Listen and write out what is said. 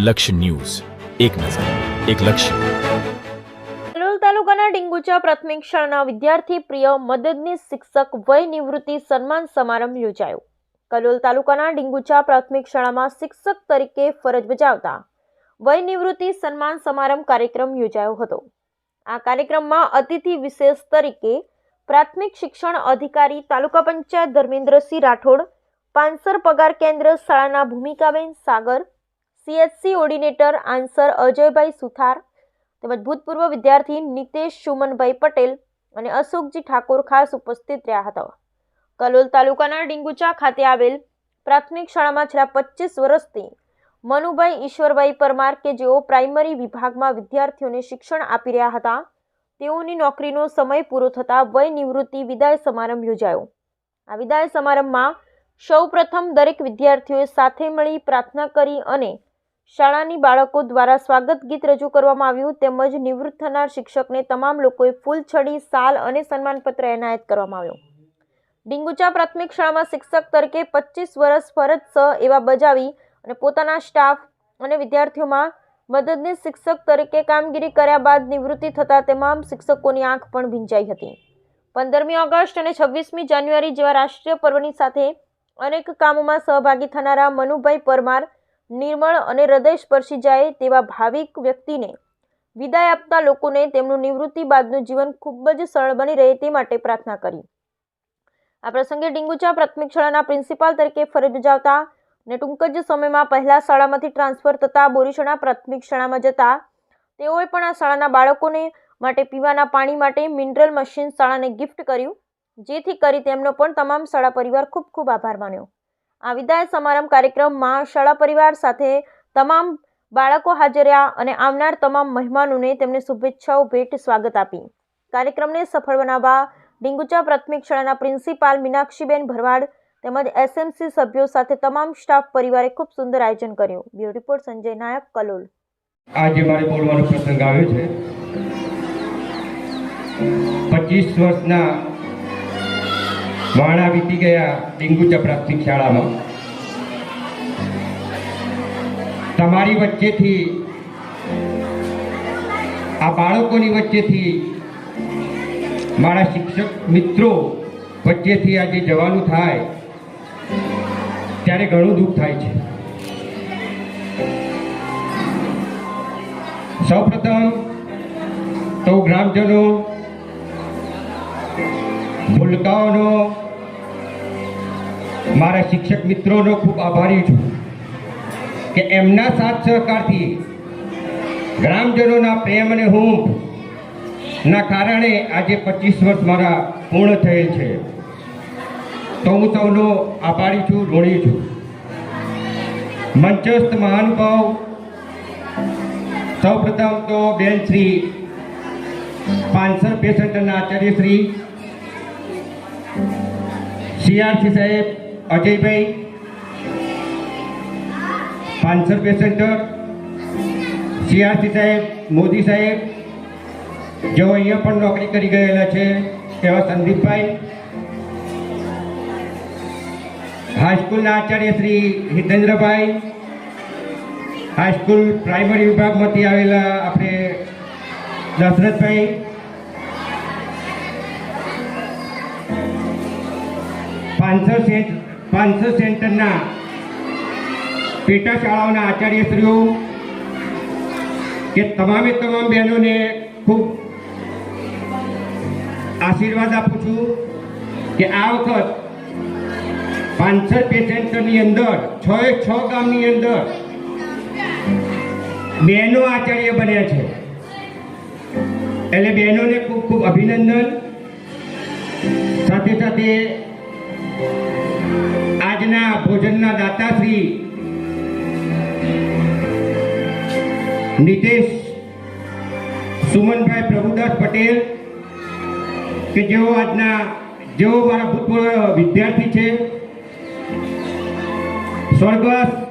લક્ષ્ય ન્યૂઝ, એક નજર, એક લક્ષ્ય. કલોલ તાલુકાના ડીંગુચા પ્રાથમિક શાળાના વિદ્યાર્થી પ્રિય મદદનીશ શિક્ષક વય નિવૃત્તિ સન્માન સમારંભ યોજાયો. કલોલ તાલુકાના ડીંગુચા પ્રાથમિક શાળામાં શિક્ષક તરીકે ફરજ બજાવતા વય નિવૃત્તિ સન્માન સમારંભ કાર્યક્રમ યોજાયો હતો. આ કાર્યક્રમમાં અતિથિ વિશેષ તરીકે પ્રાથમિક શિક્ષણ અધિકારી તાલુકા પંચાયત ધર્મેન્દ્રસિંહ રાઠોડ, પાંસર પગાર કેન્દ્ર શાળાના ભૂમિકાબેન સાગર, CHC ઓર્ડિનેટર આન્સર અજયભાઈ સુથાર તેમજ ભૂતપૂર્વ વિદ્યાર્થી નિતેશ સુમનભાઈ પટેલ અને અશોકજી ઠાકોર ખાસ ઉપસ્થિત રહ્યા હતા. કલોલ તાલુકાના ડીંગુચા ખાતે આવેલ પ્રાથમિક શાળામાં છેલ્લા 25 વર્ષથી મનુભાઈ ઈશ્વરભાઈ પરમાર કે જેઓ પ્રાઇમરી વિભાગમાં વિદ્યાર્થીઓને શિક્ષણ આપી રહ્યા હતા, તેઓની નોકરીનો સમય પૂરો થતાં વય નિવૃત્તિ વિદાય સમારંભ યોજાયો. આ વિદાય સમારંભમાં સૌપ્રથમ દરેક વિદ્યાર્થીઓએ સાથે મળી પ્રાર્થના કરી અને શાળાની બાળકો દ્વારા સ્વાગત ગીત રજૂ કરવામાં આવ્યું. તેમજ નિવૃત્ત થનાર શિક્ષકને તમામ લોકોએ ફૂલછડી, શાલ અને સન્માનપત્ર એનાયત કરવામાં આવ્યો. ડીંગુચા પ્રાથમિક શાળામાં શિક્ષક તરીકે 25 વર્ષ ફરજ એવા બજાવી અને પોતાના સ્ટાફ અને વિદ્યાર્થીઓમાં મદદનીશ શિક્ષક તરીકે કામગીરી કર્યા બાદ નિવૃત્તિ થતા તમામ શિક્ષકોની આંખ પણ ભીંજાઈ હતી. 15મી ઓગસ્ટ અને 26મી જાન્યુઆરી જેવા રાષ્ટ્રીય પર્વની સાથે અનેક કામોમાં સહભાગી થનારા મનુભાઈ પરમાર નિર્મળ અને હૃદય સ્પર્શી જાય તેવા ભાવિક વ્યક્તિને વિદાય આપતા લોકોને તેમનું નિવૃત્તિ બાદનું જીવન ખૂબ જ સરળ બની રહે તે માટે પ્રાર્થના કરી. આ પ્રસંગે ડીંગુચા પ્રાથમિક શાળાના પ્રિન્સિપાલ તરીકે ફરજ બજાવતા અને ટૂંક જ સમયમાં પહેલા શાળામાંથી ટ્રાન્સફર થતા બોરીસણા પ્રાથમિક શાળામાં જતા તેઓએ પણ આ શાળાના બાળકોને માટે પીવાના પાણી માટે મિનરલ મશીન શાળાને ગિફ્ટ કર્યું, જેથી કરી તેમનો પણ તમામ શાળા પરિવાર ખૂબ ખૂબ આભાર માન્યો. આ વિદાય સમારંભ કાર્યક્રમમાં શાળા પરિવાર સાથે તમામ બાળકો હાજર રહ્યા અને આવનાર તમામ મહેમાનોને તેમને શુભેચ્છાઓ ભેટ સ્વાગત આપી. કાર્યક્રમને સફળ બનાવવા ડીંગુચા પ્રાથમિક શાળાના પ્રિન્સિપાલ મીનાક્ષીબેન ભરવાડ તેમજ SMC સભ્યો સાથે તમામ સ્ટાફ પરિવારે ખૂબ સુંદર આયોજન કર્યું. બ્યુરો રિપોર્ટ સંજય નાયક, કલોલ. આજે મારે બોલવાનો પ્રસંગ આવ્યો છે. 25 વર્ષના વાણા વીતી ગયા ડીંગુચા પ્રાથમિક શાળામાં. તમારી વચ્ચેથી, આ બાળકોની વચ્ચેથી, મારા શિક્ષક મિત્રો વચ્ચેથી આજે જવાનું થાય ત્યારે ઘણું દુઃખ થાય છે. સૌપ્રથમ તો ગ્રામજનો, ભૂલકાઓનો, મારા શિક્ષક મિત્રોનો ખૂબ આભારી છું કે એમના સાથ સહકારથી, ગ્રામજનોના પ્રેમ અને હૂંફના કારણે આજે 25 વર્ષ મારા પૂર્ણ થયેલ છે. તો હું સૌનો આભારી છું, ઋણી છું. મંચસ્થ મહાનુભાવ, સૌપ્રથમ તો બેન શ્રી પાંસર પે સેન્ટરના આચાર્ય શ્રી CRC સાહેબ અજયભાઈ, પાંસર પે સેન્ટર CRC સાહેબ મોદી સાહેબ, જેઓ અહીંયા પણ નોકરી કરી ગયેલા છે, એવા સંદીપભાઈ, હાઈસ્કૂલના આચાર્ય શ્રી હિતેન્દ્રભાઈ, હાઈસ્કૂલ પ્રાઇમરી વિભાગમાંથી આવેલા આપણે દશરથભાઈ, પાંસર સેન્ટરના પેટા શાળાઓના આચાર્યશ્રીઓ, કે તમામે તમામ બહેનોને ખૂબ આશીર્વાદ આપું છું કે આ વખત પાંસર પે સેન્ટરની અંદર 6 ગામની અંદર બહેનો આચાર્ય બન્યા છે. એટલે બહેનોને ખૂબ ખૂબ અભિનંદન. સાથે સાથે આજના ભોજનના દાતાશ્રી નિતેશ સુમનભાઈ પ્રભુદાસ પટેલ, કે જેઓ મારા ભૂતપૂર્વ વિદ્યાર્થી છે, સ્વર્ગવાસ